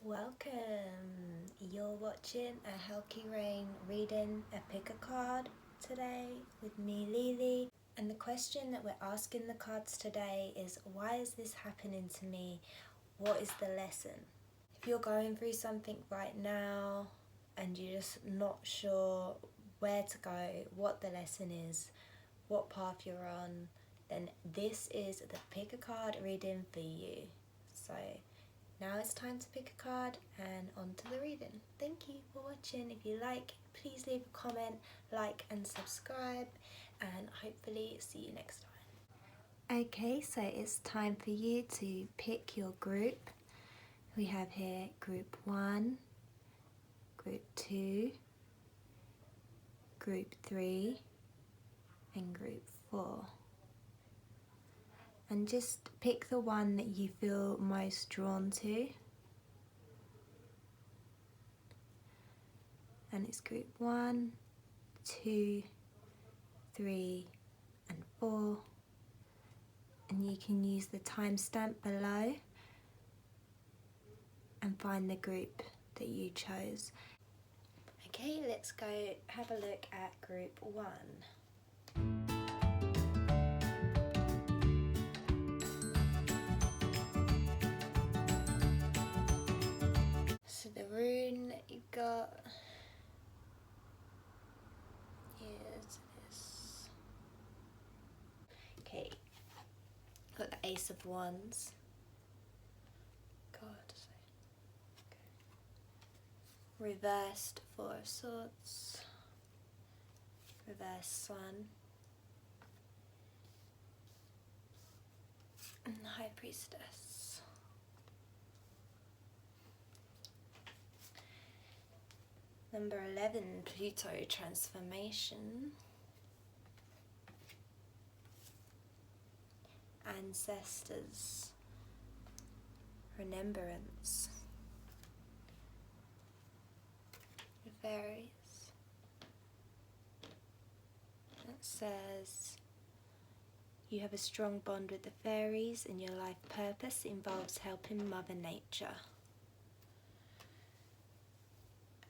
Welcome! You're watching a Healthy Rain reading a pick a card today with me, Lily. And the question that we're asking the cards today is, why is this happening to me? What is the lesson? If you're going through something right now and you're just not sure where to go, what the lesson is, what path you're on, then this is the pick a card reading for you. So now it's time to pick a card and on to the reading. Thank you for watching. If you like, please leave a comment, like and subscribe, and hopefully see you next time. Okay, so it's time for you to pick your group. We have here group 1, group 2, group 3 and group 4. And just pick the one that you feel most drawn to. And it's group 1, 2, 3 and 4. And you can use the timestamp below and find the group that you chose. Okay, let's go have a look at group 1. So the rune that you've got is this. Okay, got the Ace of Wands. God. Okay. Reversed Four of Swords. Reversed Sun. And the High Priestess. Number 11, Pluto transformation. Ancestors, remembrance. The fairies. It says you have a strong bond with the fairies and your life purpose involves helping Mother Nature.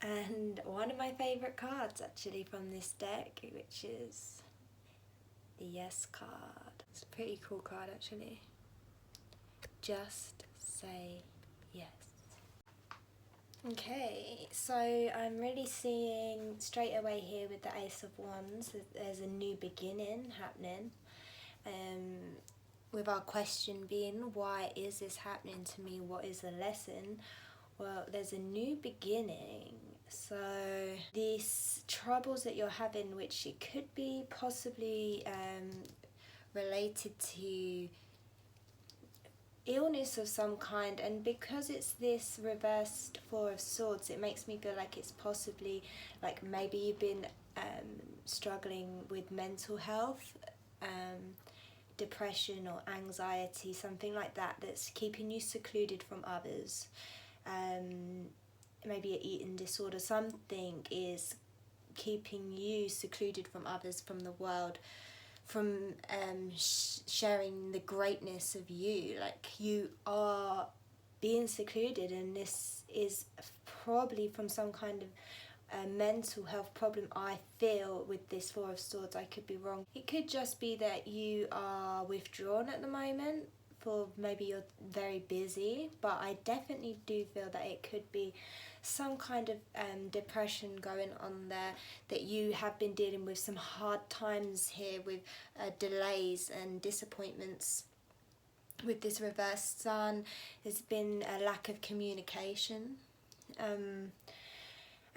And one of my favourite cards actually from this deck, which is the Yes card. It's a pretty cool card actually. Just say yes. Okay, so I'm really seeing straight away here with the Ace of Wands that there's a new beginning happening. With our question being, why is this happening to me? What is the lesson? Well, there's a new beginning. So these troubles that you're having, which it could be possibly related to illness of some kind, and because it's this reversed Four of Swords, it makes me feel like it's possibly like maybe you've been struggling with mental health, depression or anxiety, something like that, that's keeping you secluded from others. Maybe an eating disorder, something is keeping you secluded from others, from the world, from sharing the greatness of you. Like, you are being secluded, and this is probably from some kind of mental health problem, I feel, with this Four of Swords. I could be wrong. It could just be that you are withdrawn at the moment, for maybe you're very busy, but I definitely do feel that it could be some kind of depression going on there, that you have been dealing with some hard times here with delays and disappointments. With this reversed Sun, there's been a lack of communication.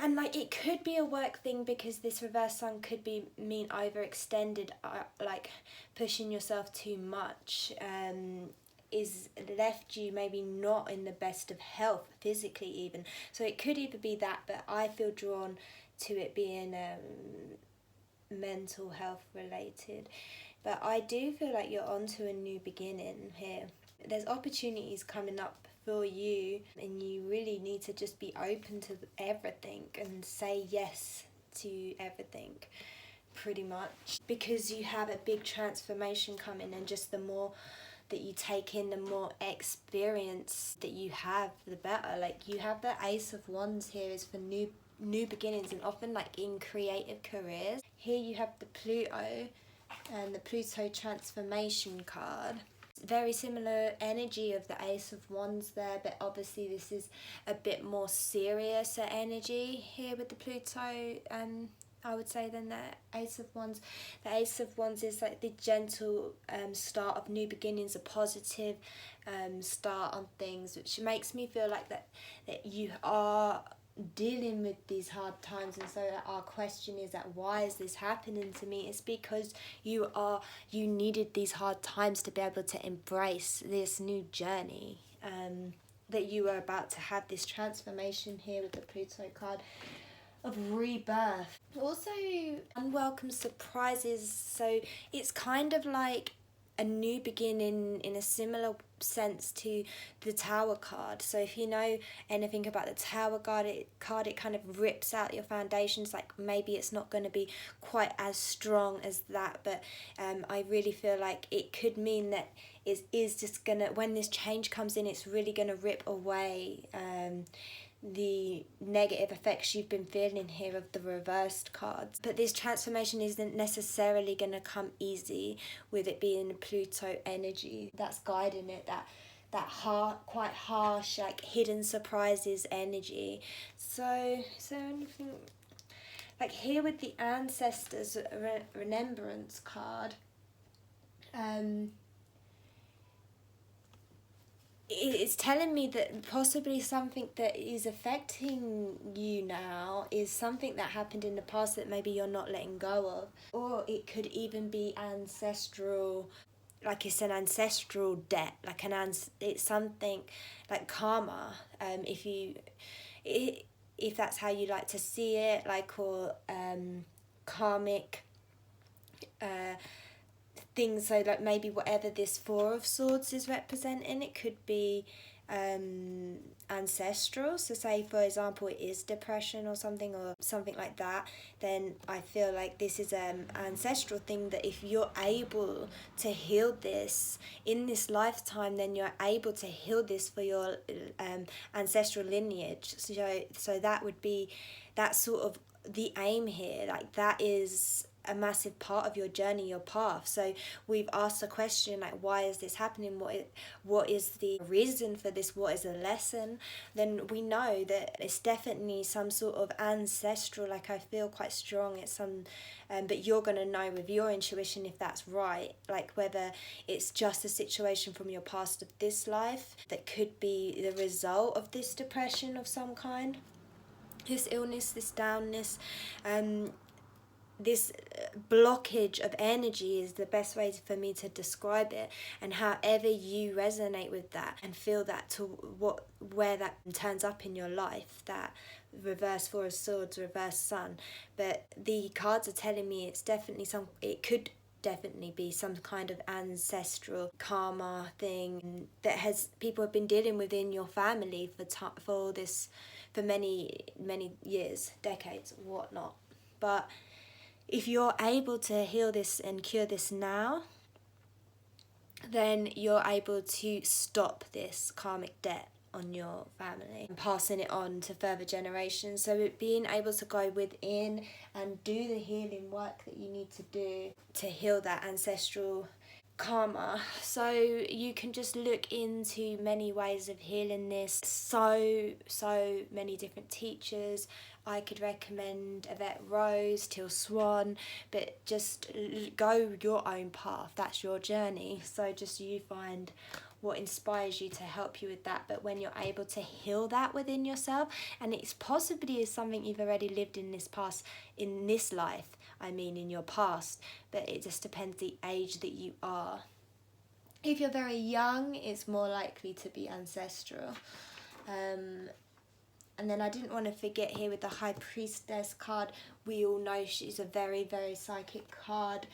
And like, it could be a work thing, because this reverse Sun could mean overextended, like pushing yourself too much, is left you maybe not in the best of health, physically even. So it could either be that, but I feel drawn to it being mental health related. But I do feel like you're onto a new beginning here. There's opportunities coming up for you, and you really need to just be open to everything and say yes to everything, pretty much, because you have a big transformation coming, and just the more that you take in, the more experience that you have, the better. Like, you have the Ace of Wands here is for new beginnings, and often like in creative careers. Here you have the Pluto and the Pluto transformation card. Very similar energy of the Ace of Wands there, but obviously this is a bit more serious energy here with the Pluto, I would say, than the Ace of Wands. The Ace of Wands is like the gentle start of new beginnings, a positive start on things, which makes me feel like that you are dealing with these hard times. And so our question is that, why is this happening to me? It's because you needed these hard times to be able to embrace this new journey, that you are about to have this transformation here with the Pluto card of rebirth. Also, unwelcome surprises. So it's kind of like a new beginning in a similar sense to the Tower card. So if you know anything about the Tower card, it kind of rips out your foundations. Like, maybe it's not going to be quite as strong as that, but I really feel like it could mean that it is just gonna, when this change comes in, it's really gonna rip away the negative effects you've been feeling here of the reversed cards. But this transformation isn't necessarily going to come easy, with it being Pluto energy that's guiding it, that quite harsh, like hidden surprises energy. So anything like here with the ancestors remembrance card, it's telling me that possibly something that is affecting you now is something that happened in the past that maybe you're not letting go of. Or it could even be ancestral, like it's an ancestral debt, like it's something like karma, if that's how you like to see it, like, or karmic things. So like maybe whatever this Four of Swords is representing, it could be ancestral. So say, for example, it is depression or something like that, then I feel like this is an ancestral thing, that if you're able to heal this in this lifetime, then you're able to heal this for your ancestral lineage. So that would be, that's sort of the aim here. Like, that is a massive part of your journey, your path. So we've asked the question, like, why is this happening? What is the reason for this? What is the lesson? Then we know that it's definitely some sort of ancestral, like, I feel quite strong it's some, but you're going to know with your intuition if that's right, like whether it's just a situation from your past of this life that could be the result of this depression of some kind, this illness, this downness, this blockage of energy is the best way for me to describe it. And however you resonate with that and feel that to where that turns up in your life, that reverse Four of Swords, reverse Sun. But the cards are telling me it's definitely it could definitely be some kind of ancestral karma thing that people have been dealing with in your family for many years, decades, whatnot. But if you're able to heal this and cure this now, then you're able to stop this karmic debt on your family and passing it on to further generations. So being able to go within and do the healing work that you need to do to heal that ancestral karma. So you can just look into many ways of healing this. So many different teachers. I could recommend Yvette Rose, Till Swan, but just go your own path. That's your journey. So just you find what inspires you to help you with that. But when you're able to heal that within yourself, and it's possibly is something you've already lived in this life, in your past, but it just depends the age that you are. If you're very young, it's more likely to be ancestral. And then I didn't want to forget here with the High Priestess card, we all know she's a very, very psychic card.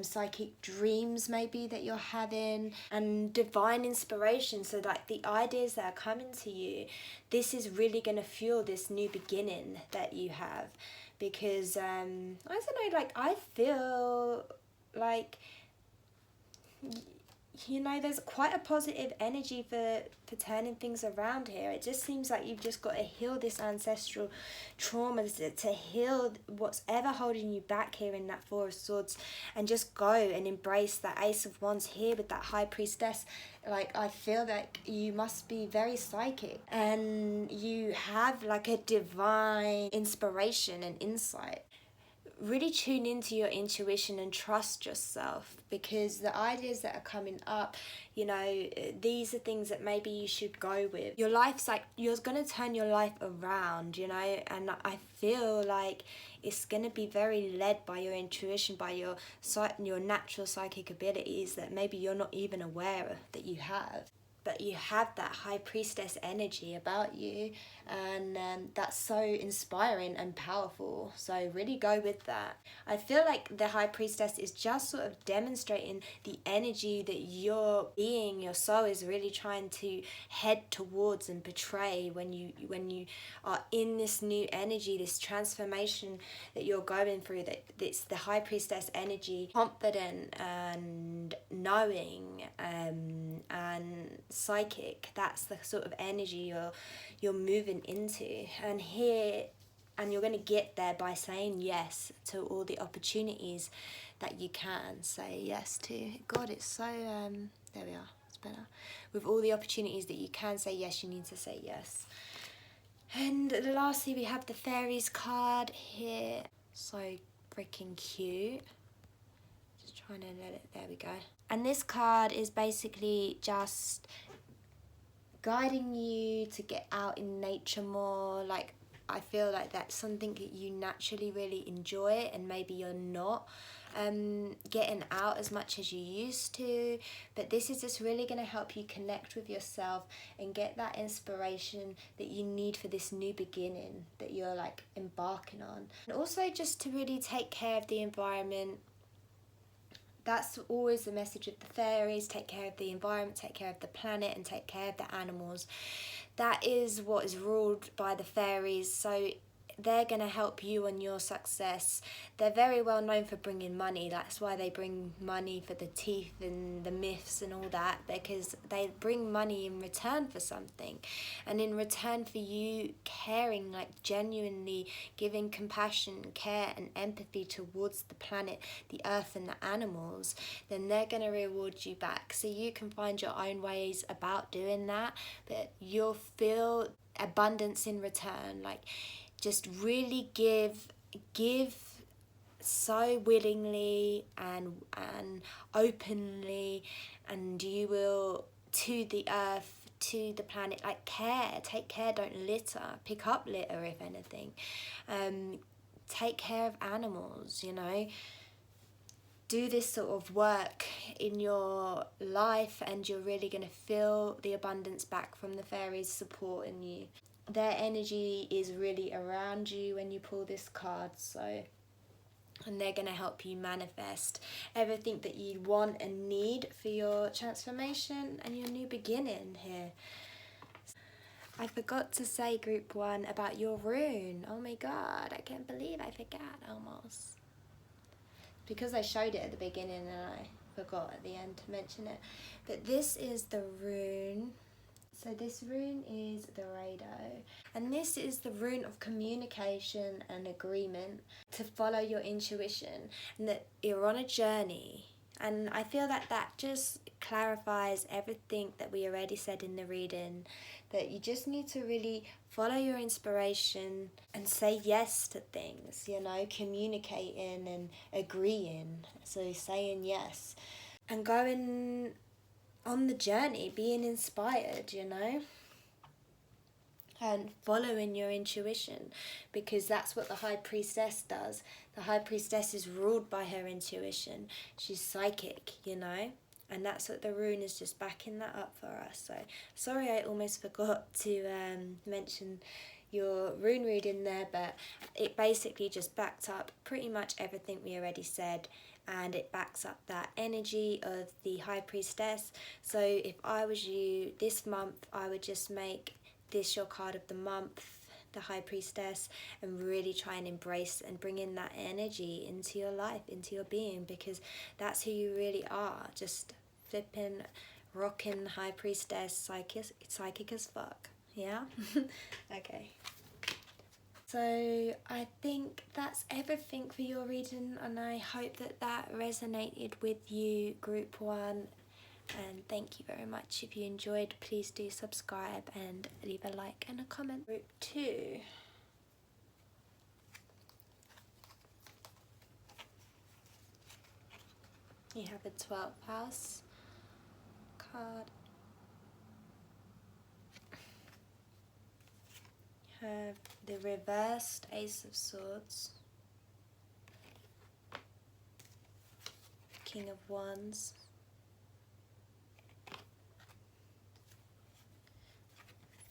Psychic dreams maybe that you're having, and divine inspiration. So like the ideas that are coming to you, this is really going to fuel this new beginning that you have. Because, I don't know, like I feel like you know, there's quite a positive energy for turning things around here. It just seems like you've just got to heal this ancestral trauma, to heal what's ever holding you back here in that Four of Swords, and just go and embrace that Ace of Wands here with that High Priestess. Like, I feel like you must be very psychic and you have like a divine inspiration and insight. Really tune into your intuition and trust yourself, because the ideas that are coming up, you know, these are things that maybe you should go with. Your life's like, you're going to turn your life around, you know, and I feel like it's going to be very led by your intuition, by your natural psychic abilities that maybe you're not even aware of that you have. But you have that High Priestess energy about you, and that's so inspiring and powerful. So really go with that. I feel like the High Priestess is just sort of demonstrating the energy that your being, your soul, is really trying to head towards and portray when you are in this new energy, this transformation that you're going through. That it's the High Priestess energy, confident and knowing and psychic. That's the sort of energy you're moving into, and you're going to get there by saying yes to all the opportunities that you can say yes to. God, it's so there we are, it's better. With all the opportunities that you can say yes, you need to say yes. And lastly, we have the Fairies card here. So freaking cute. Just trying to let it, there we go. And this card is basically just guiding you to get out in nature more. Like, I feel like that's something that you naturally really enjoy, and maybe you're not getting out as much as you used to, but this is just really going to help you connect with yourself and get that inspiration that you need for this new beginning that you're like embarking on. And also just to really take care of the environment. That's always the message of the fairies: take care of the environment, take care of the planet, and take care of the animals. That is what is ruled by the fairies, so they're going to help you on your success. They're very well known for bringing money. That's why they bring money for the teeth and the myths and all that, because they bring money in return for something. And in return for you caring, like genuinely giving compassion, care and empathy towards the planet, the earth and the animals, then they're going to reward you back. So you can find your own ways about doing that, but you'll feel abundance in return. Like, just really give so willingly and openly, and you will, to the earth, to the planet. Like, take care, don't litter, pick up litter if anything. Take care of animals, you know. Do this sort of work in your life and you're really going to feel the abundance back from the fairies supporting you. Their energy is really around you when you pull this card, so, and they're going to help you manifest everything that you want and need for your transformation and your new beginning here. I forgot to say, group 1, about your rune. Oh my god, I can't believe I forgot almost. Because I showed it at the beginning and I forgot at the end to mention it. But this is the rune. So this rune is the Rado, and this is the rune of communication and agreement, to follow your intuition, and that you're on a journey. And I feel that that just clarifies everything that we already said in the reading, that you just need to really follow your inspiration and say yes to things, you know, communicating and agreeing, so saying yes and going on the journey, being inspired, you know, and following your intuition, because that's what the High Priestess does. The High Priestess is ruled by her intuition. She's psychic, you know, and that's what the rune is just backing that up for us. So sorry, I almost forgot to mention your rune reading there, but it basically just backed up pretty much everything we already said, and it backs up that energy of the High Priestess. So if I was you this month, I would just make this your card of the month, the High Priestess, and really try and embrace and bring in that energy into your life, into your being, because that's who you really are. Just flipping rockin' high priestess psychic as fuck. Yeah? Okay. So I think that's everything for your reading, and I hope that resonated with you, Group 1. And thank you very much. If you enjoyed, please do subscribe and leave a like and a comment. Group 2. You have a 12th house card. You have the reversed Ace of Swords, King of Wands,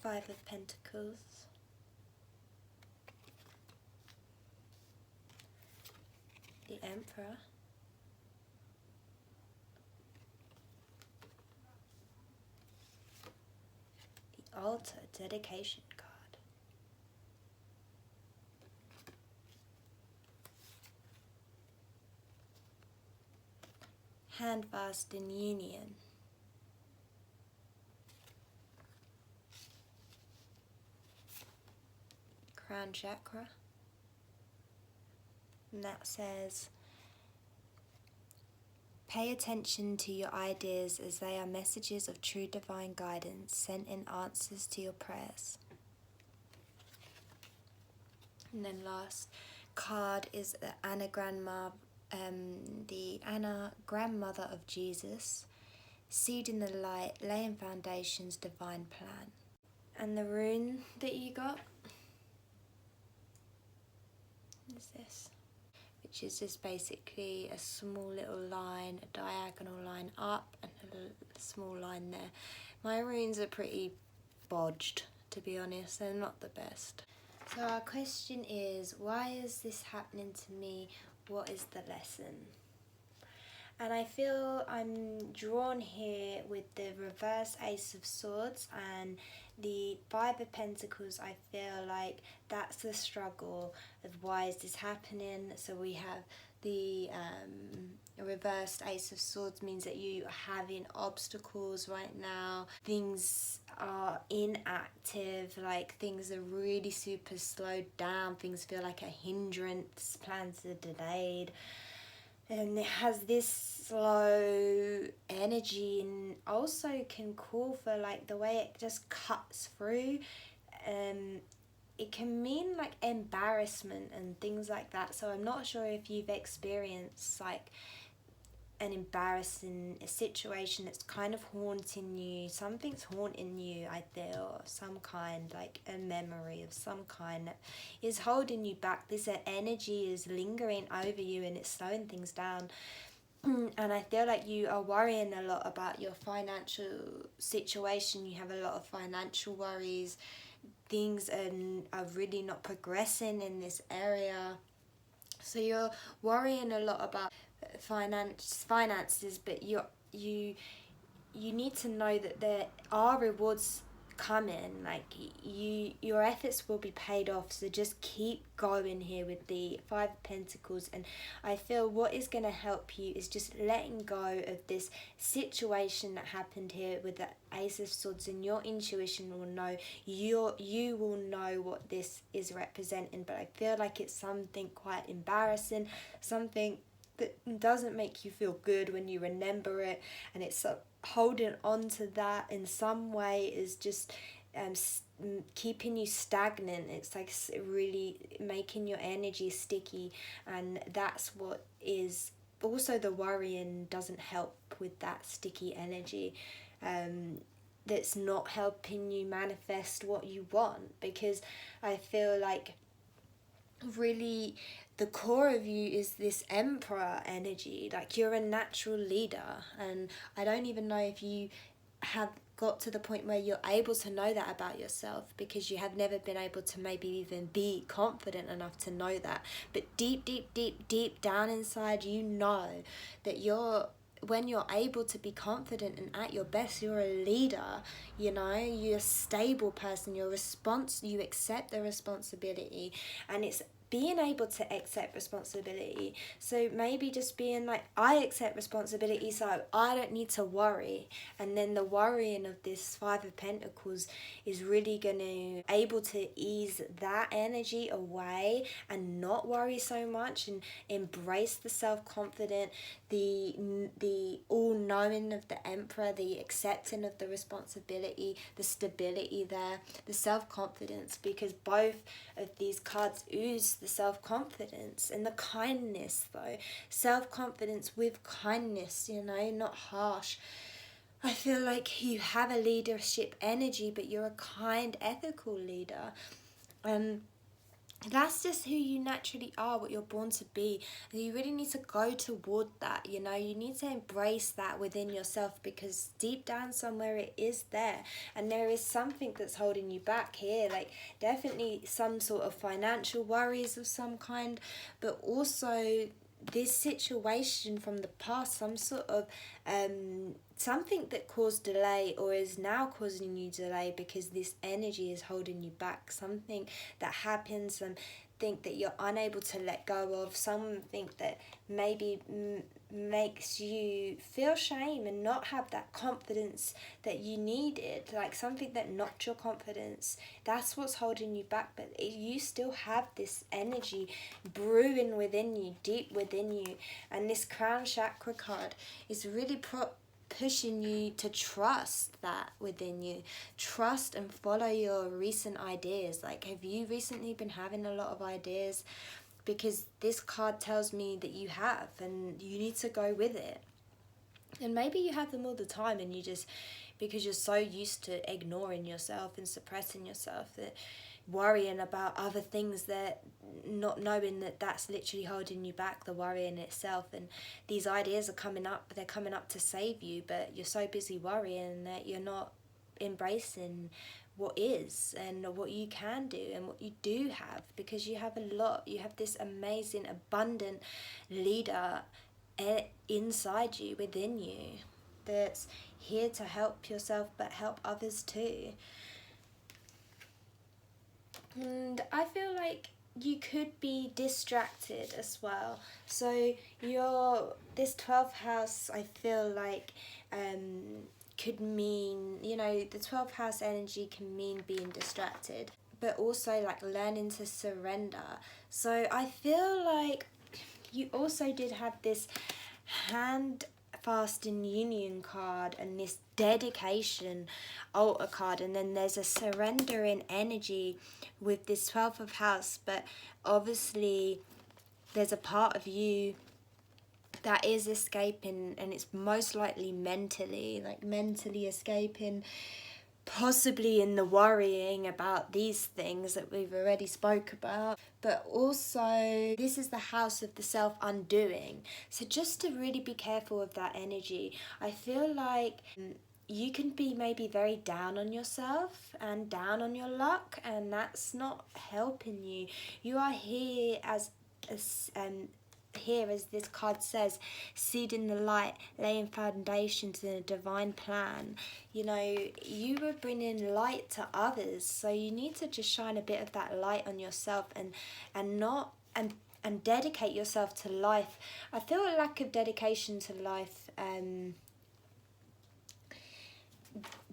Five of Pentacles, the Emperor, the Altar, dedication card, Handfast in Union, Crown Chakra, and that says, pay attention to your ideas as they are messages of true divine guidance sent in answers to your prayers. And then last card is the Anna grandmother of Jesus, seed in the light, laying foundations, divine plan. And the rune that you got is this, which is just basically a small little line, a diagonal line up and a small line there. My runes are pretty bodged, to be honest. They're not the best. So our question is, why is this happening to me? What is the lesson? And I feel I'm drawn here with the reverse Ace of Swords and the Five of Pentacles. I feel like that's the struggle of why is this happening. So we have the reversed Ace of Swords means that you are having obstacles right now. Things are inactive, like things are really super slowed down. Things feel like a hindrance, plans are delayed. And it has this slow energy, and also can call for like the way it just cuts through. It can mean like embarrassment and things like that. So I'm not sure if you've experienced like an embarrassing situation that's kind of haunting you. Something's haunting you, I feel, some kind, like a memory of some kind that is holding you back. This energy is lingering over you and it's slowing things down. And I feel like you are worrying a lot about your financial situation. You have a lot of financial worries. Things are really not progressing in this area. So you're worrying a lot about finances, but you need to know that there are rewards coming. Like your efforts will be paid off. So just keep going here with the Five of Pentacles. And I feel what is going to help you is just letting go of this situation that happened here with the Ace of Swords, and your intuition will know, you will know what this is representing. But I feel like it's something quite embarrassing, something that doesn't make you feel good when you remember it, and it's holding on to that in some way is just keeping you stagnant. It's like really making your energy sticky, and that's what is also the worrying doesn't help with that sticky energy. That's not helping you manifest what you want, because I feel like really the core of you is this Emperor energy. Like you're a natural leader, and I don't even know if you have got to the point where you're able to know that about yourself, because you have never been able to maybe even be confident enough to know that. But deep down inside, you know that when you're able to be confident and at your best, you're a leader. You know, you're a stable person. You accept the responsibility, and it's being able to accept responsibility. So maybe just being like, I accept responsibility, so I don't need to worry. And then the worrying of this Five of Pentacles is really going to able to ease that energy away and not worry so much, and embrace the self-confident, the all-knowing of the Emperor, the accepting of the responsibility, the stability there, the self-confidence, because both of these cards ooze the self-confidence and the kindness though. Self-confidence with kindness, you know, not harsh. I feel like you have a leadership energy, but you're a kind, ethical leader. That's just who you naturally are, what you're born to be. And you really need to go toward that, you know. You need to embrace that within yourself, because deep down somewhere it is there. And there is something that's holding you back here, like definitely some sort of financial worries of some kind, but also this situation from the past, some sort of something that caused delay or is now causing you delay, because this energy is holding you back. Something that happens, something that you're unable to let go of, something that maybe makes you feel shame and not have that confidence that you needed, like something that knocked your confidence. That's what's holding you back, but you still have this energy brewing within you, deep within you. And this crown chakra card is really pushing you to trust that within you. Trust and follow your recent ideas. Like, have you recently been having a lot of ideas? Because this card tells me that you have, and you need to go with it. And maybe you have them all the time, and you just, because you're so used to ignoring yourself and suppressing yourself, that worrying about other things, that not knowing that that's literally holding you back, the worry in itself. And these ideas are coming up, they're coming up to save you, but you're so busy worrying that you're not embracing what is and what you can do and what you do have, because you have a lot. You have this amazing, abundant leader inside you, within you, that's here to help yourself but help others too. And I feel like you could be distracted as well. So this 12th house, I feel like could mean, you know, the 12th house energy can mean being distracted, but also like learning to surrender. So I feel like you also did have this hand fast and union card and this dedication altar card, and then there's a surrendering energy with this 12th of house. But obviously there's a part of you that is escaping, and it's most likely mentally escaping, possibly in the worrying about these things that we've already spoke about. But also this is the house of the self-undoing, so just to really be careful of that energy. I feel like you can be maybe very down on yourself and down on your luck, and that's not helping you. You are here as this card says, seeding the light, laying foundations in a divine plan. You know, you were bringing light to others, so you need to just shine a bit of that light on yourself and dedicate yourself to life. I feel a lack of dedication to life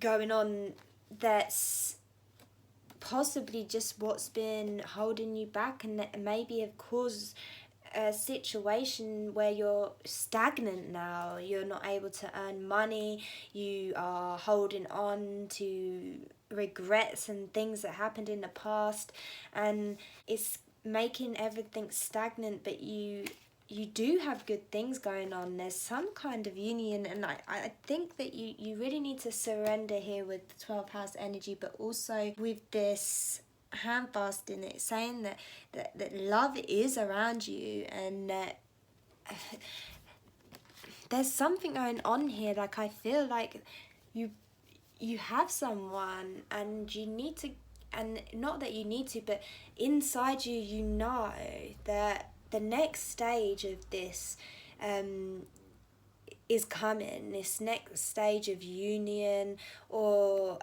going on, that's possibly just what's been holding you back, and that maybe have caused a situation where you're stagnant now. You're not able to earn money, you are holding on to regrets and things that happened in the past, and it's making everything stagnant. But you do have good things going on. There's some kind of union, and I think that you really need to surrender here with the 12th house energy, but also with this hand fast in it, saying that love is around you, and that there's something going on here. Like, I feel like you have someone, and you need to, and not that you need to, but inside you, you know that the next stage of this is coming, this next stage of union, or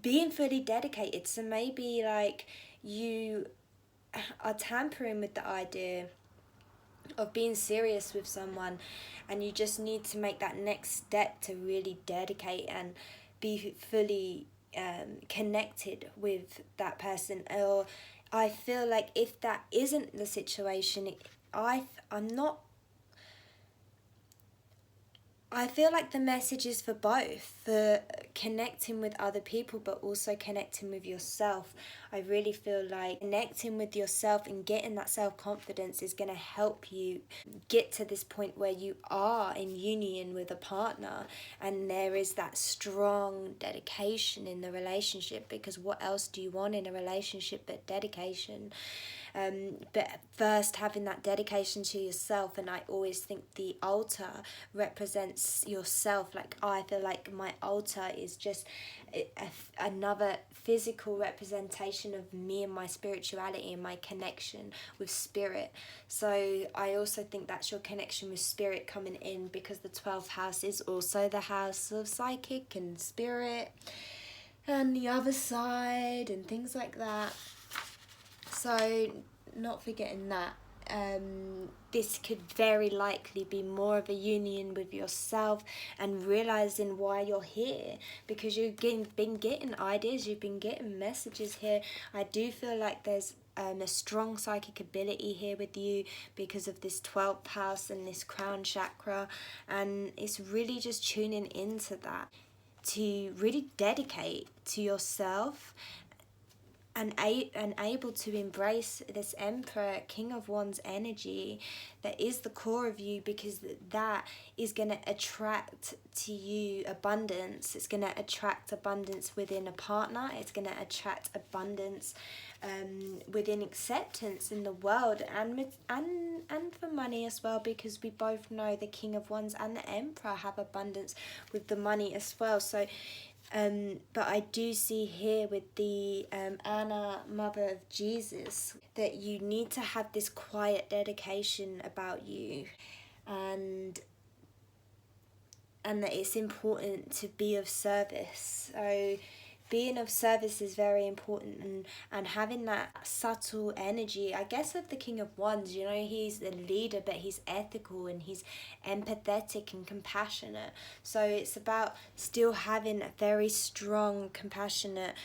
being fully dedicated. So maybe like you are tampering with the idea of being serious with someone, and you just need to make that next step to really dedicate and be fully connected with that person. Or I feel like if that isn't the situation, I'm not, I feel like the message is for both, for connecting with other people but also connecting with yourself. I really feel like connecting with yourself and getting that self-confidence is going to help you get to this point where you are in union with a partner and there is that strong dedication in the relationship, because what else do you want in a relationship but dedication? But first having that dedication to yourself, and I always think the altar represents yourself. Like, I feel like my altar is just another physical representation of me and my spirituality and my connection with spirit. So I also think that's your connection with spirit coming in, because the 12th house is also the house of psychic and spirit and the other side and things like that. So not forgetting that, this could very likely be more of a union with yourself and realizing why you're here, because you've been getting ideas, you've been getting messages here. I do feel like there's a strong psychic ability here with you because of this 12th house and this crown chakra, and it's really just tuning into that to really dedicate to yourself and able to embrace this Emperor, King of Wands energy that is the core of you, because that is going to attract to you abundance. It's going to attract abundance within a partner. It's going to attract abundance within acceptance in the world, and for money as well, because we both know the King of Wands and the Emperor have abundance with the money as well. So but I do see here with the Anna, Mother of Jesus, that you need to have this quiet dedication about you, and that it's important to be of service. So being of service is very important, and having that subtle energy, I guess, of the King of Wands. You know, he's the leader, but he's ethical and he's empathetic and compassionate. So it's about still having a very strong, compassionate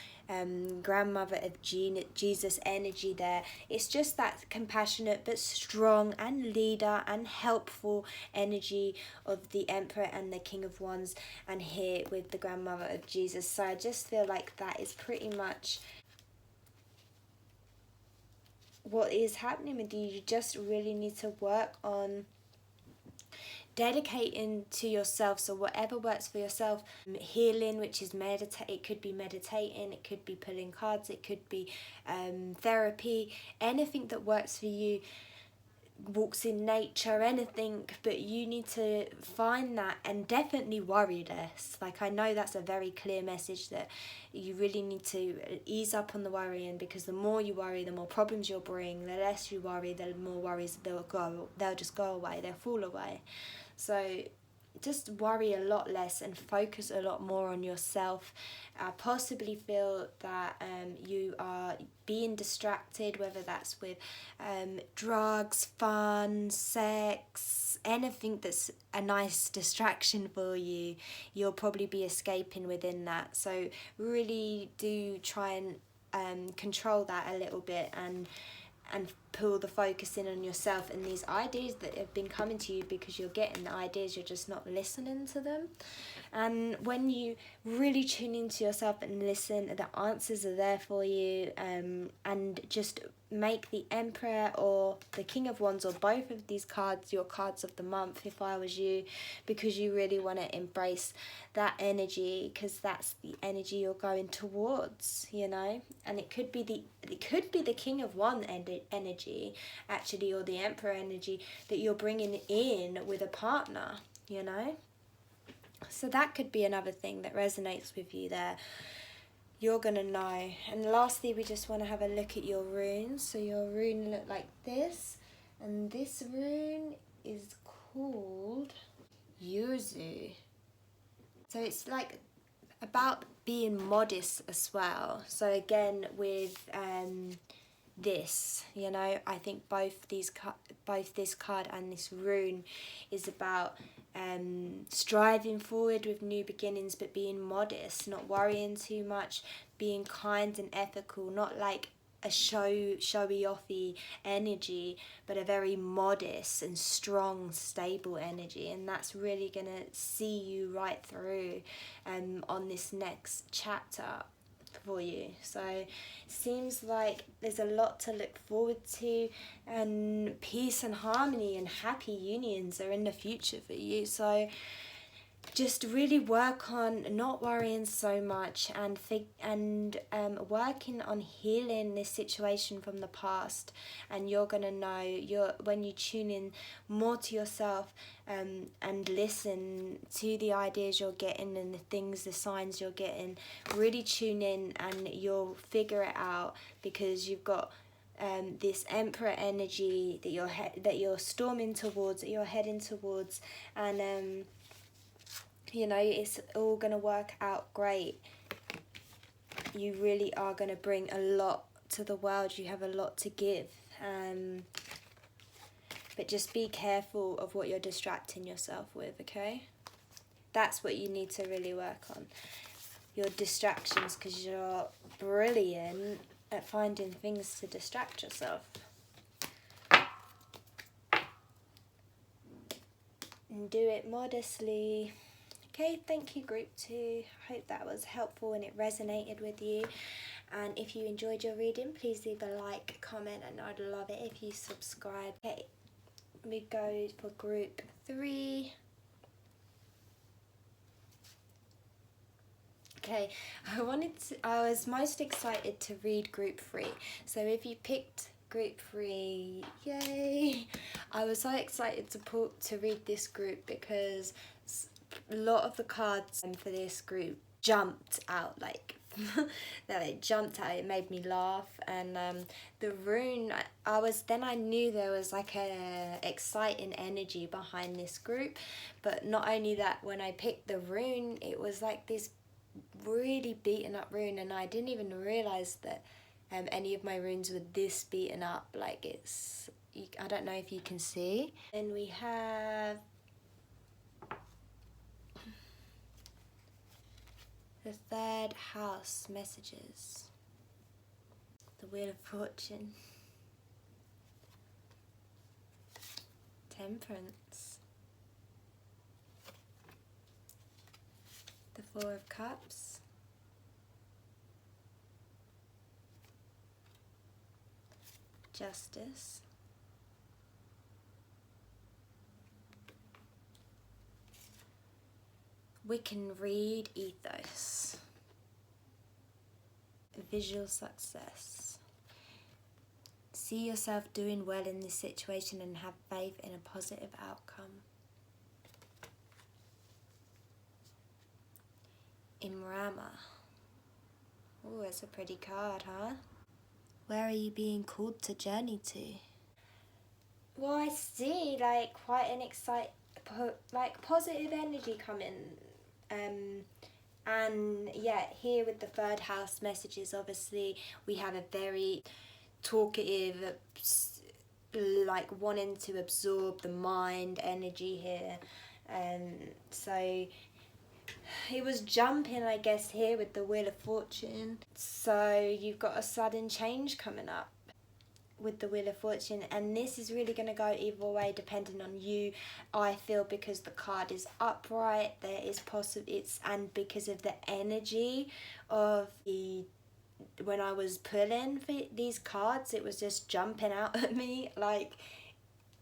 grandmother of Jesus energy there. It's just that compassionate but strong and leader and helpful energy of the Emperor and the King of Wands, and here with the grandmother of Jesus. So I just feel like that is pretty much what is happening with you. You just really need to work on dedicating to yourself. So whatever works for yourself, healing, which is meditate, it could be meditating, it could be pulling cards, it could be therapy, anything that works for you, walks in nature, anything, but you need to find that, and definitely worry less. Like, I know that's a very clear message, that you really need to ease up on the worrying, because the more you worry, the more problems you'll bring. The less you worry, the more worries they'll just go away, they'll fall away. So just worry a lot less and focus a lot more on yourself. I possibly feel that you are being distracted, whether that's with drugs, fun, sex, anything that's a nice distraction for you. You'll probably be escaping within that. So really do try and control that a little bit, and pull the focus in on yourself and these ideas that have been coming to you, because you're getting the ideas, you're just not listening to them. And when you really tune into yourself and listen, the answers are there for you, and just make the Emperor or the King of Wands, or both of these cards, your cards of the month if I was you, because you really want to embrace that energy, because that's the energy you're going towards, you know. And it could be the King of Wands energy actually, or the Emperor energy that you're bringing in with a partner, you know. So that could be another thing that resonates with you there. You're going to know. And lastly, we just want to have a look at your runes. So your rune look like this. And this rune is called Yuzu. So it's like about being modest as well. So again, with this, you know. I think both this card and this rune is about striving forward with new beginnings, but being modest, not worrying too much, being kind and ethical, not like a showy offy energy, but a very modest and strong, stable energy. And that's really gonna see you right through on this next chapter for you. So it seems like there's a lot to look forward to, and peace and harmony and happy unions are in the future for you. So just really work on not worrying so much, and working on healing this situation from the past. And you're gonna know, when you tune in more to yourself, and listen to the ideas you're getting and the signs you're getting, really tune in and you'll figure it out, because you've got this Emperor energy that you're storming towards, that you're heading towards, and you know, it's all going to work out great. You really are going to bring a lot to the world. You have a lot to give. But just be careful of what you're distracting yourself with, okay? That's what you need to really work on. Your distractions, because you're brilliant at finding things to distract yourself. And do it modestly. Okay, thank you group 2. I hope that was helpful and it resonated with you. And if you enjoyed your reading, please leave a like, comment, and I'd love it if you subscribe. Okay, we go for group 3. Okay, I was most excited to read group 3. So if you picked group 3, yay! I was so excited to read this group, because a lot of the cards for this group jumped out, like it jumped out. It made me laugh, and the rune, I knew there was like a exciting energy behind this group. But not only that, when I picked the rune, it was like this really beaten up rune, and I didn't even realize that any of my runes were this beaten up. Like I don't know if you can see. And we have the 3rd house messages, the Wheel of Fortune, Temperance, the 4 of Cups, Justice, we can read Ethos, Visual Success. See yourself doing well in this situation and have faith in a positive outcome. Imrama. Oh, that's a pretty card, huh? Where are you being called to journey to? Well, I see like quite an positive energy coming. And yeah, here with the 3rd house messages, obviously we have a very talkative, like wanting to absorb the mind energy here. So it was jumping, I guess, here with the Wheel of Fortune. So you've got a sudden change coming up with the Wheel of Fortune, and this is really going to go either way depending on you. I feel because the card is upright, there is and because of the energy of when I was pulling for these cards, it was just jumping out at me. Like,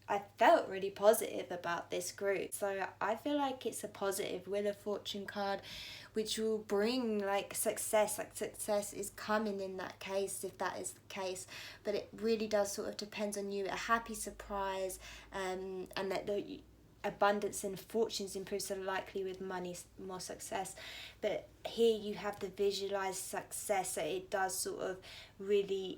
I felt really positive about this group. So I feel like it's a positive Wheel of Fortune card, which will bring like success. Like success is coming in that case, if that is the case. But it really does sort of depends on you. A happy surprise, and that the abundance and fortunes improve, so likely with money, more success. But here you have the visualized success, so it does sort of really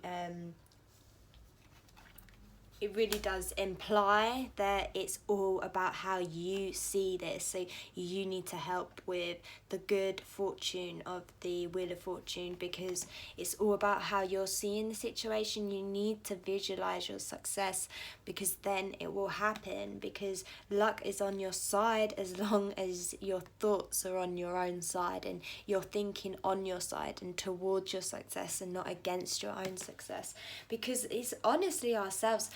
it really does imply that it's all about how you see this. So you need to help with the good fortune of the Wheel of Fortune, because it's all about how you're seeing the situation. You need to visualize your success, because then it will happen, because luck is on your side as long as your thoughts are on your own side and you're thinking on your side and towards your success and not against your own success. Because it's honestly ourselves,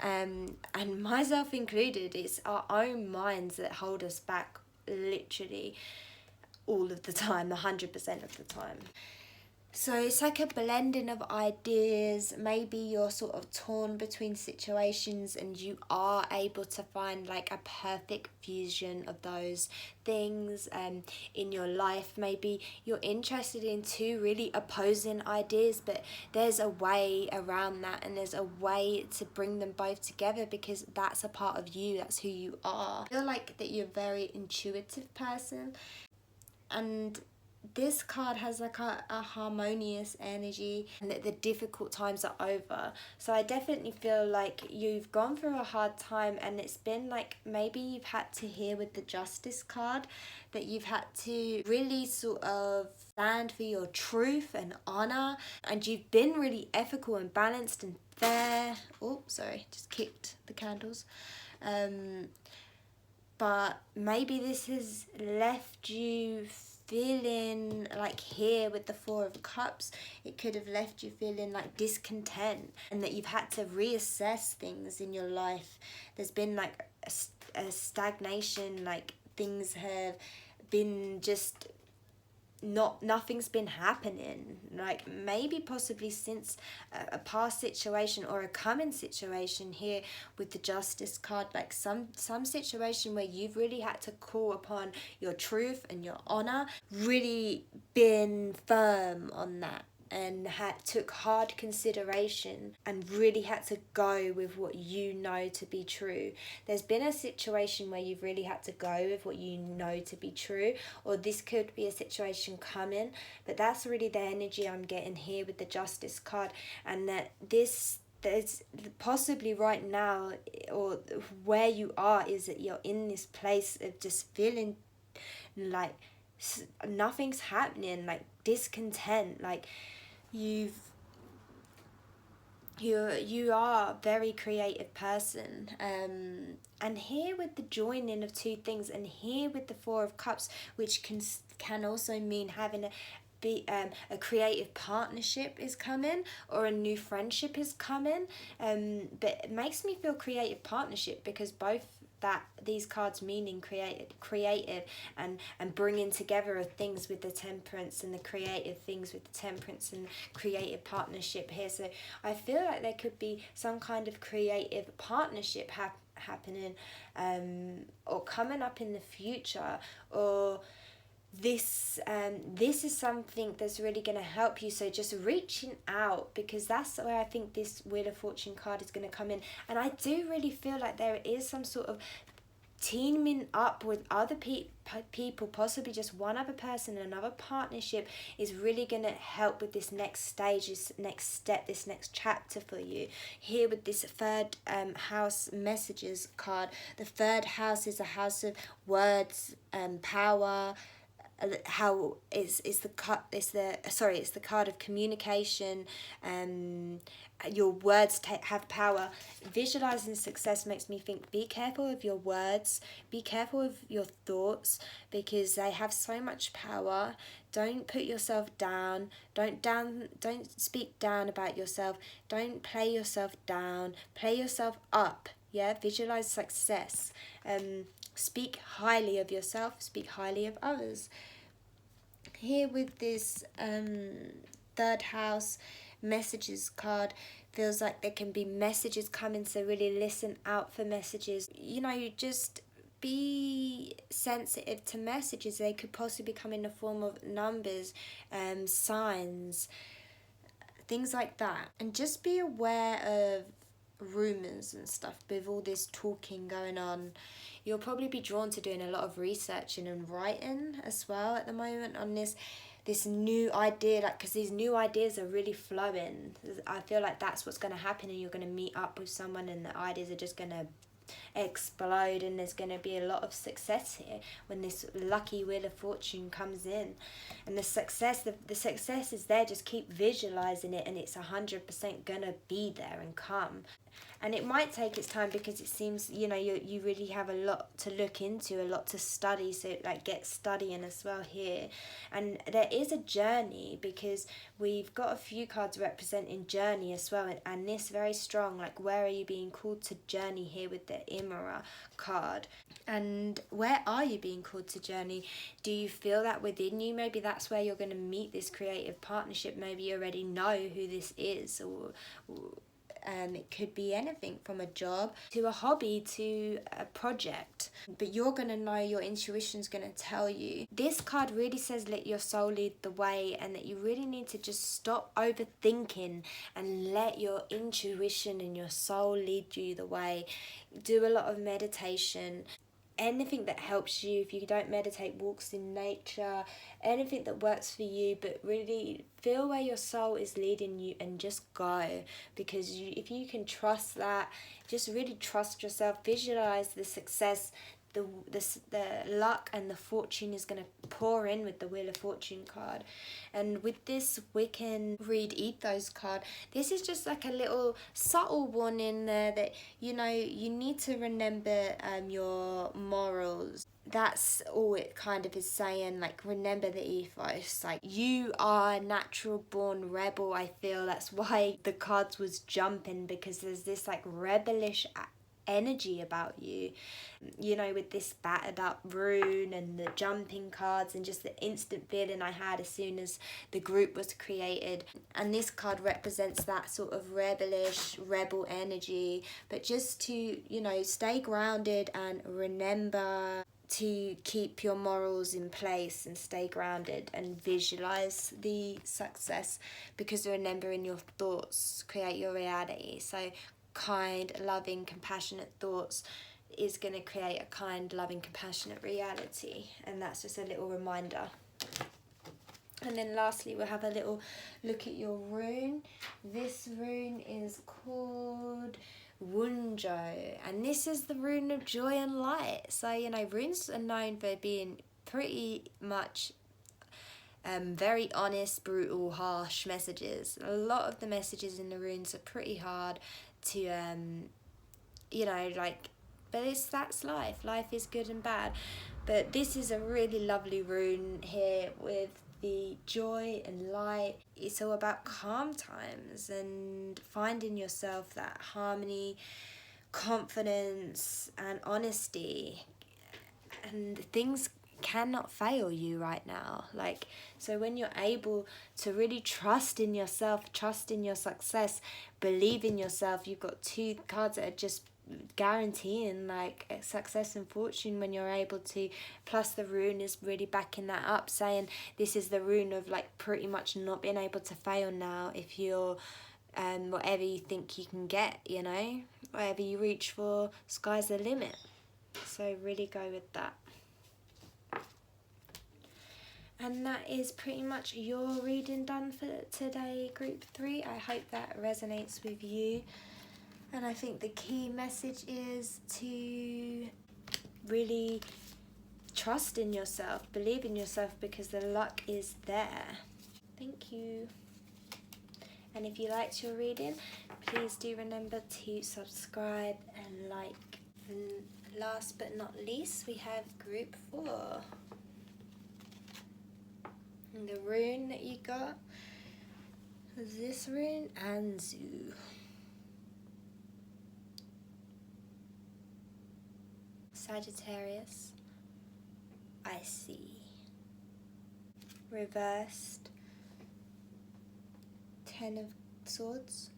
and myself included, it's our own minds that hold us back literally all of the time, 100% of the time. So it's like a blending of ideas. Maybe you're sort of torn between situations and you are able to find like a perfect fusion of those things in your life. Maybe you're interested in two really opposing ideas, but there's a way around that, and there's a way to bring them both together, because that's a part of you, that's who you are. I feel like that you're a very intuitive person, and this card has like a harmonious energy, and that the difficult times are over. So I definitely feel like you've gone through a hard time, and it's been like, maybe you've had to hear with the Justice card that you've had to really sort of stand for your truth and honor, and you've been really ethical and balanced and fair. Oh, sorry, just kicked the candles. But maybe this has left you feeling like, here with the Four of Cups, it could have left you feeling like discontent, and that you've had to reassess things in your life. There's been like a stagnation, like things have been just nothing's been happening, like maybe possibly since a past situation or a coming situation. Here with the Justice card, like some situation where you've really had to call upon your truth and your honor, really been firm on that, and took hard consideration and really had to go with what you know to be true. There's been a situation where you've really had to go with what you know to be true, or this could be a situation coming, but that's really the energy I'm getting here with the Justice card. And that there's possibly right now, or where you are, is that you're in this place of just feeling like nothing's happening, like discontent, like you are a very creative person, and here with the joining of two things, and here with the Four of Cups, which can also mean having a creative partnership is coming, or a new friendship is coming, but it makes me feel creative partnership, because both that these cards meaning creative and bringing together of things with the Temperance, and the creative things with the Temperance and creative partnership here. So I feel like there could be some kind of creative partnership happening, or coming up in the future, or this is something that's really going to help you. So just reaching out, because that's where I think this Wheel of Fortune card is going to come in. And I do really feel like there is some sort of teaming up with other people, possibly just one other person, another partnership is really going to help with this next stage, this next step, this next chapter for you. Here with this third house messages card, the third house is a house of words and power. How it's the card of communication. Your words have power. Visualizing success makes me think, be careful of your words, be careful of your thoughts, because they have so much power. Don't put yourself down. Don't speak down about yourself. Don't play yourself down. Play yourself up. Yeah, visualize success. Speak highly of yourself, speak highly of others. Here with this third house messages card, feels like there can be messages coming, so really listen out for messages. You just be sensitive to messages. They could possibly come in the form of numbers, signs, things like that. And just be aware of rumors and stuff. With all this talking going on, you'll probably be drawn to doing a lot of researching and writing as well at the moment on this. this new idea, like, because these new ideas are really flowing. I feel like that's what's going to happen, and you're going to meet up with someone and the ideas are just going to explode, and there's going to be a lot of success here when this lucky wheel of fortune comes in. And the success is there. Just keep visualizing it, and it's 100% going to be there and come. And it might take its time, because it seems, you know, you really have a lot to look into, a lot to study. So like, get studying as well here. And there is a journey, because we've got a few cards representing journey as well, and this very strong, like, where are you being called to journey here with the Imara card. And where are you being called to journey? Do you feel that within you? Maybe that's where you're going to meet this creative partnership. Maybe you already know who this is, or it could be anything from a job to a hobby to a project. But you're going to know, your intuition's going to tell you. This card really says let your soul lead the way, and that you really need to just stop overthinking and let your intuition and your soul lead you the way. Do a lot of meditation. Anything that helps you. If you don't meditate, walks in nature, anything that works for you, but really feel where your soul is leading you and just go. Because if you can trust that, just really trust yourself, visualize the success, the luck and the fortune is going to pour in with the Wheel of Fortune card. And with this Wiccan read ethos card, this is just like a little subtle warning there that, you know, you need to remember your morals. That's all it kind of is saying, like, remember the ethos. Like, you are a natural born rebel. I feel that's why the cards was jumping, because there's this like rebellish energy about you, you know, with this battered up rune and the jumping cards, and just the instant feeling I had as soon as the group was created. And this card represents that sort of rebellish rebel energy. But just to, you know, stay grounded and remember to keep your morals in place and stay grounded and visualize the success, because remembering your thoughts create your reality. So kind, loving, compassionate thoughts is going to create a kind, loving, compassionate reality. And that's just a little reminder. And then lastly, we'll have a little look at your rune. This rune is called Wunjo, and this is the rune of joy and light. So, you know, runes are known for being pretty much very honest, brutal, harsh messages. A lot of the messages in the runes are pretty hard to, you know, like, but that's life. Life is good and bad. But this is a really lovely rune here with the joy and light. It's all about calm times and finding yourself that harmony, confidence and honesty. And things cannot fail you right now. Like, so when you're able to really trust in yourself, trust in your success, believe in yourself, you've got two cards that are just guaranteeing like success and fortune when you're able to. Plus the rune is really backing that up, saying this is the rune of like pretty much not being able to fail now. If you're whatever you think you can get, you know, whatever you reach for, sky's the limit. So really go with that. And that is pretty much your reading done for today, group 3. I hope that resonates with you. And I think the key message is to really trust in yourself, believe in yourself, because the luck is there. Thank you. And if you liked your reading, please do remember to subscribe and like. And last but not least, we have group 4. And the rune that you got was this rune, Anzu. Sagittarius, I see. Reversed, 10 of Swords.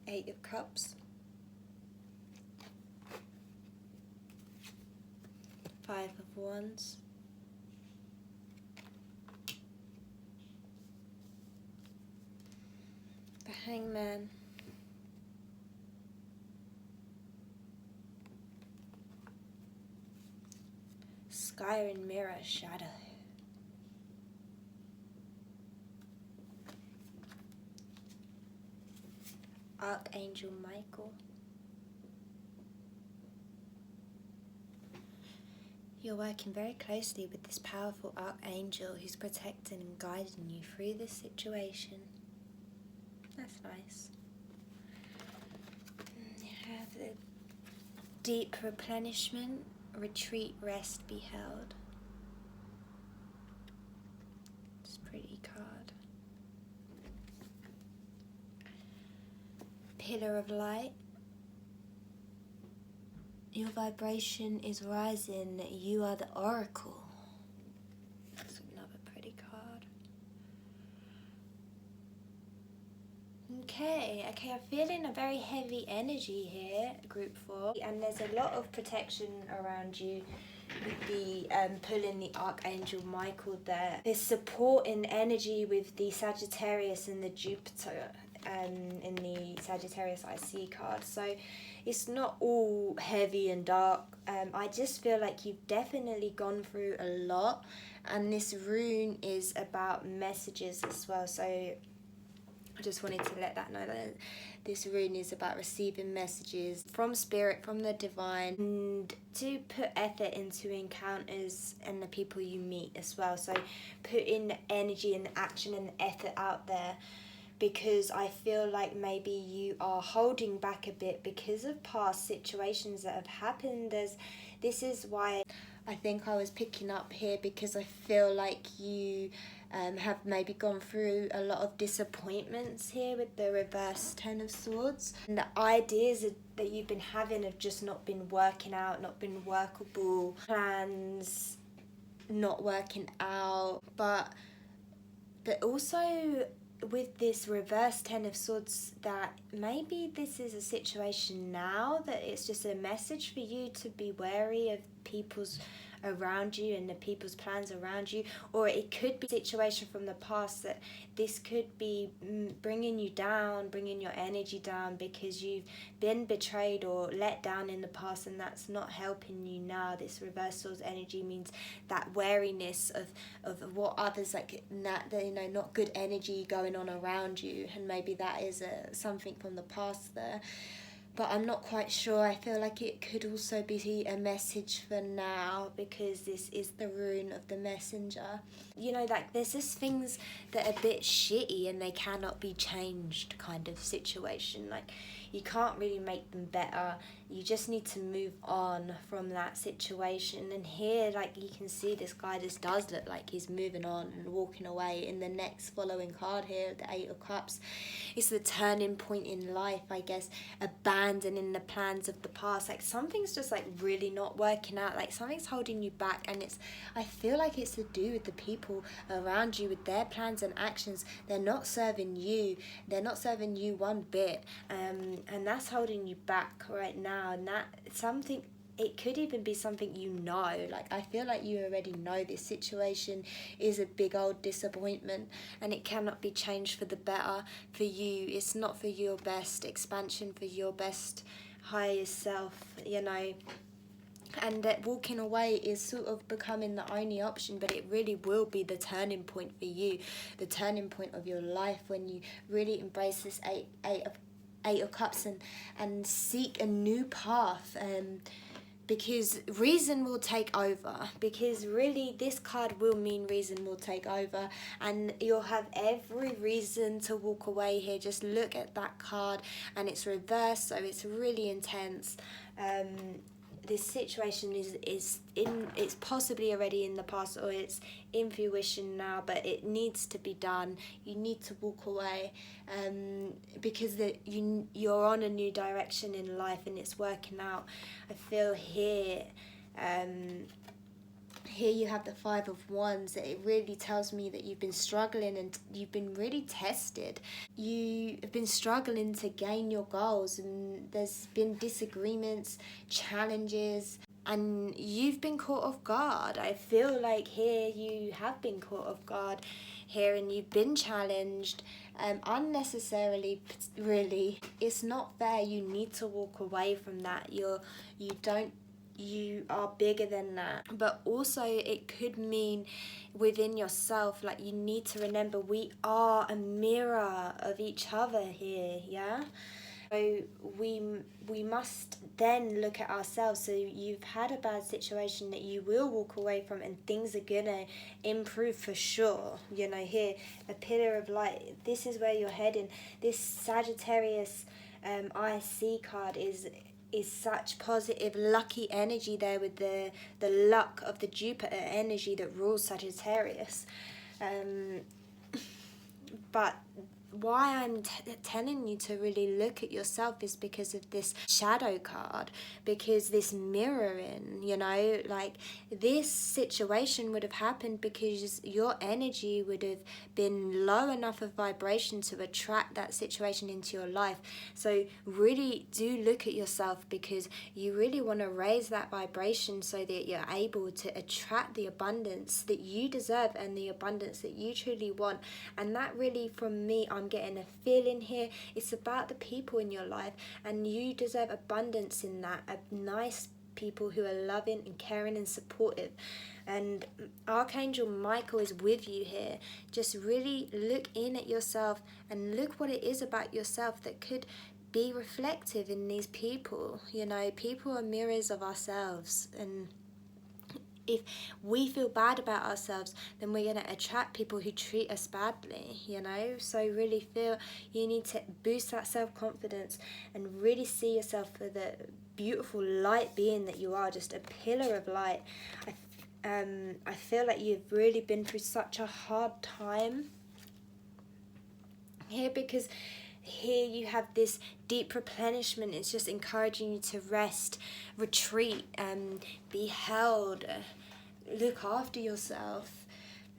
Eight of Cups. 5 of Wands. The Hangman. Sky and mirror shadow. Archangel Michael. You're working very closely with this powerful archangel who's protecting and guiding you through this situation. That's nice. You have the deep replenishment, retreat, rest, be held. It's a pretty card. Pillar of light. Your vibration is rising. You are the oracle. That's another pretty card. Okay, I'm feeling a very heavy energy here, group 4. And there's a lot of protection around you with the pulling the Archangel Michael there. There's support in energy with the Sagittarius and the Jupiter in the Sagittarius IC card. So it's not all heavy and dark. I just feel like you've definitely gone through a lot, and this rune is about messages as well. So I just wanted to let that know that this rune is about receiving messages from spirit, from the divine, and to put effort into encounters and the people you meet as well. So put in the energy and the action and the effort out there, because I feel like maybe you are holding back a bit because of past situations that have happened. This is why I think I was picking up here, because I feel like you have maybe gone through a lot of disappointments here with the reverse Ten of Swords. And the ideas that you've been having have just not been working out, not been workable, plans not working out. But also with this reverse Ten of Swords, that maybe this is a situation now that it's just a message for you to be wary of people's around you and the people's plans around you. Or it could be a situation from the past that this could be bringing you down, bringing your energy down, because you've been betrayed or let down in the past, and that's not helping you now. This reverse swords energy means that wariness of what others, like that, you know, not good energy going on around you, and maybe that is something from the past there. But I'm not quite sure. I feel like it could also be a message for now, because this is the rune of the messenger. You know, like there's just things that are a bit shitty and they cannot be changed kind of situation. Like you can't really make them better. You just need to move on from that situation. And here, like you can see, this guy just does look like he's moving on and walking away. In the next following card here, the Eight of Cups, it's the turning point in life, I guess. Abandoning the plans of the past. Like something's just like really not working out. Like something's holding you back, and I feel like it's to do with the people around you, with their plans and actions. They're not serving you. They're not serving you one bit. And that's holding you back right now. And that something, it could even be something you know. Like I feel like you already know this situation is a big old disappointment, and it cannot be changed for the better for you. It's not for your best expansion, for your best higher self, you know. And that walking away is sort of becoming the only option, but it really will be the turning point for you, the turning point of your life, when you really embrace this Eight of Cups and seek a new path. Because reason will take over, because really this card will mean reason will take over, and you'll have every reason to walk away here. Just look at that card, and it's reversed, so it's really intense. This situation it's possibly already in the past, or it's in fruition now, but it needs to be done. You need to walk away, because you're on a new direction in life and it's working out. I feel here you have the Five of Wands. That it really tells me that you've been struggling and you've been really tested. You have been struggling to gain your goals, and there's been disagreements, challenges, and you've been caught off guard. I feel like here you have been caught off guard here, and you've been challenged unnecessarily. Really, it's not fair. You need to walk away from that. You don't you are bigger than that. But also it could mean within yourself, like you need to remember we are a mirror of each other here, yeah? So we must then look at ourselves. So you've had a bad situation that you will walk away from, and things are gonna improve for sure. You know, here, a pillar of light. This is where you're heading. This Sagittarius IC card is such positive, lucky energy there with the luck of the Jupiter energy that rules Sagittarius. But why I'm telling you to really look at yourself is because of this shadow card, because this mirroring, you know, like this situation would have happened because your energy would have been low enough of vibration to attract that situation into your life. So really do look at yourself, because you really want to raise that vibration so that you're able to attract the abundance that you deserve and the abundance that you truly want. And that really, from me, I'm getting a feeling here. It's about the people in your life, and you deserve abundance in that. A nice people who are loving and caring and supportive. And Archangel Michael is with you here. Just really look in at yourself and look what it is about yourself that could be reflective in these people. You know, people are mirrors of ourselves, and if we feel bad about ourselves, then we're going to attract people who treat us badly, you know? So really feel you need to boost that self-confidence and really see yourself for the beautiful light being that you are, just a pillar of light. I feel like you've really been through such a hard time here, because here you have this deep replenishment. It's just encouraging you to rest, retreat, be held, look after yourself.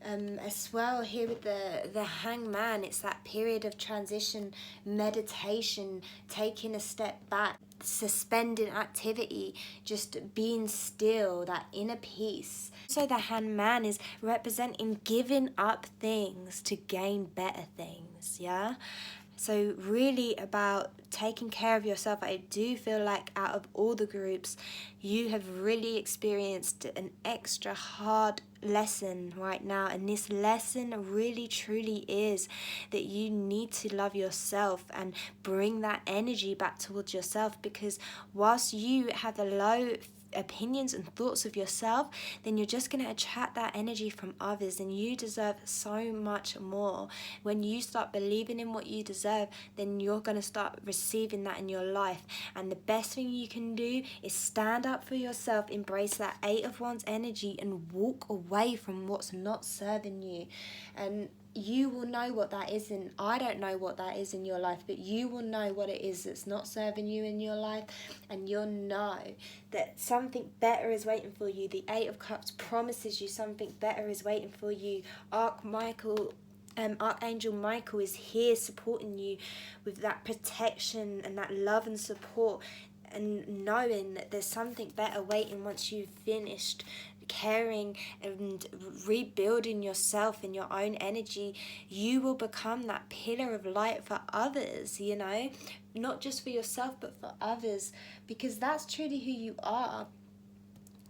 As well, here with the hangman, it's that period of transition, meditation, taking a step back, suspending activity, just being still, that inner peace. So the hangman is representing giving up things to gain better things, yeah? So really about taking care of yourself. I do feel like out of all the groups, you have really experienced an extra hard lesson right now. And this lesson really truly is that you need to love yourself and bring that energy back towards yourself, because whilst you have a low opinions and thoughts of yourself, then you're just going to attract that energy from others, and you deserve so much more. When you start believing in what you deserve, then you're going to start receiving that in your life. And the best thing you can do is stand up for yourself, embrace that 8 of Wands energy, and walk away from what's not serving you. And you will know what that is, and I don't know what that is in your life, but you will know what it is that's not serving you in your life, and you'll know that something better is waiting for you. The 8 of Cups promises you something better is waiting for you. Archangel Michael is here supporting you with that protection and that love and support, and knowing that there's something better waiting once you've finished caring and rebuilding yourself and your own energy. You will become that pillar of light for others, you know, not just for yourself but for others, because that's truly who you are.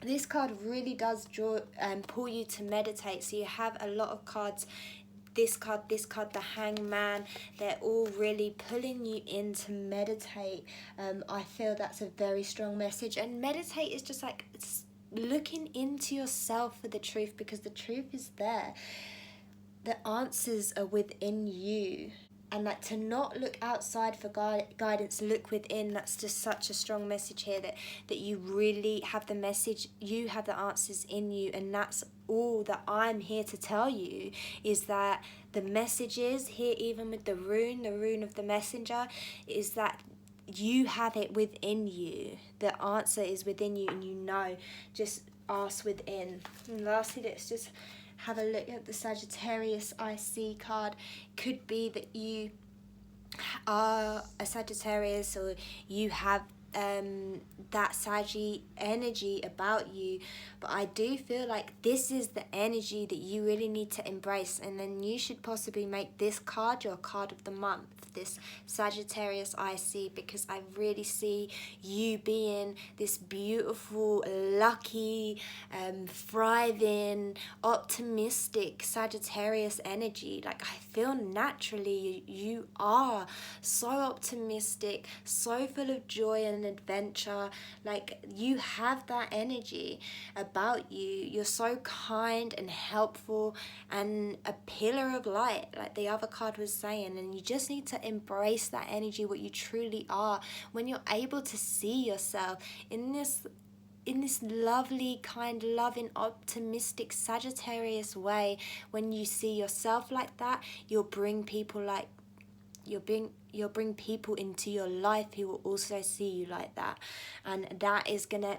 This card really does draw and pull you to meditate. So you have a lot of cards, this card, the hangman, they're all really pulling you in to meditate. I feel that's a very strong message. And meditate is just like looking into yourself for the truth, because the truth is there. The answers are within you. And like to not look outside for guidance, look within. That's just such a strong message here, that you really have the message, you have the answers in you. And that's all that I'm here to tell you, is that the message is here, even with the rune of the messenger, is that you have it within you. The answer is within you, and you know, just ask within. And lastly, let's just have a look at the Sagittarius IC card. Could be that you are a Sagittarius, or you have that Saggy energy about you, but I do feel like this is the energy that you really need to embrace, and then you should possibly make this card your card of the month, this Sagittarius IC, because I really see you being this beautiful, lucky, thriving, optimistic Sagittarius energy. Like, I feel naturally you are so optimistic, so full of joy and adventure. Like, you have that energy about you. You're so kind and helpful and a pillar of light, like the other card was saying, and you just need to embrace that energy, what you truly are. When you're able to see yourself in this lovely, kind, loving, optimistic Sagittarius way, when you see yourself like that, you'll bring people people into your life who will also see you like that, and that is gonna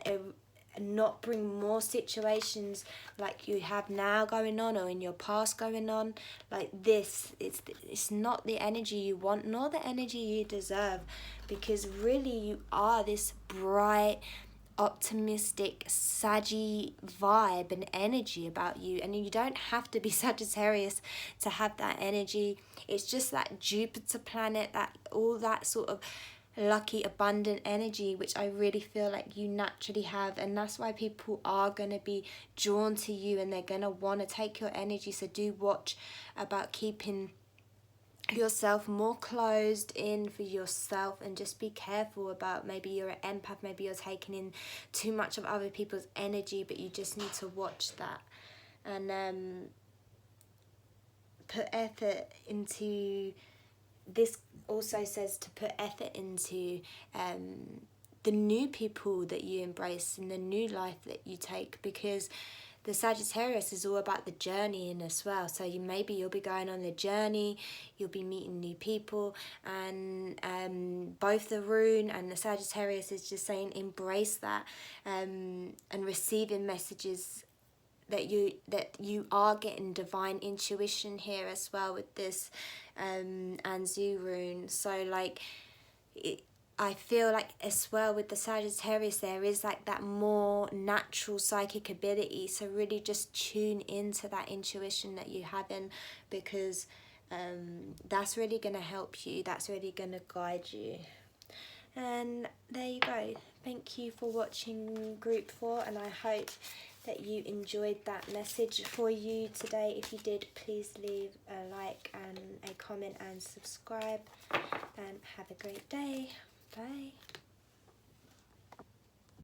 not bring more situations like you have now going on or in your past going on like this. It's not the energy you want nor the energy you deserve, because really you are this bright, optimistic, saggy vibe and energy about you, and you don't have to be Sagittarius to have that energy. It's just that Jupiter planet, that all that sort of lucky, abundant energy, which I really feel like you naturally have, and that's why people are going to be drawn to you and they're going to want to take your energy. So do watch about keeping yourself more closed in for yourself, and just be careful about, maybe you're an empath, maybe you're taking in too much of other people's energy, but you just need to watch that and put effort into this. Also says to put effort into the new people that you embrace and the new life that you take, because the Sagittarius is all about the journey in as well. So you'll be going on the journey, you'll be meeting new people, and both the rune and the Sagittarius is just saying embrace that, and receiving messages that you are getting divine intuition here as well with this Anzu rune. So like I feel like as well with the Sagittarius there is like that more natural psychic ability, so really just tune into that intuition that you have in, because that's really going to help you, that's really going to guide you. And there you go. Thank you for watching group 4, and I hope that you enjoyed that message for you today. If you did, please leave a like and a comment and subscribe, and have a great day.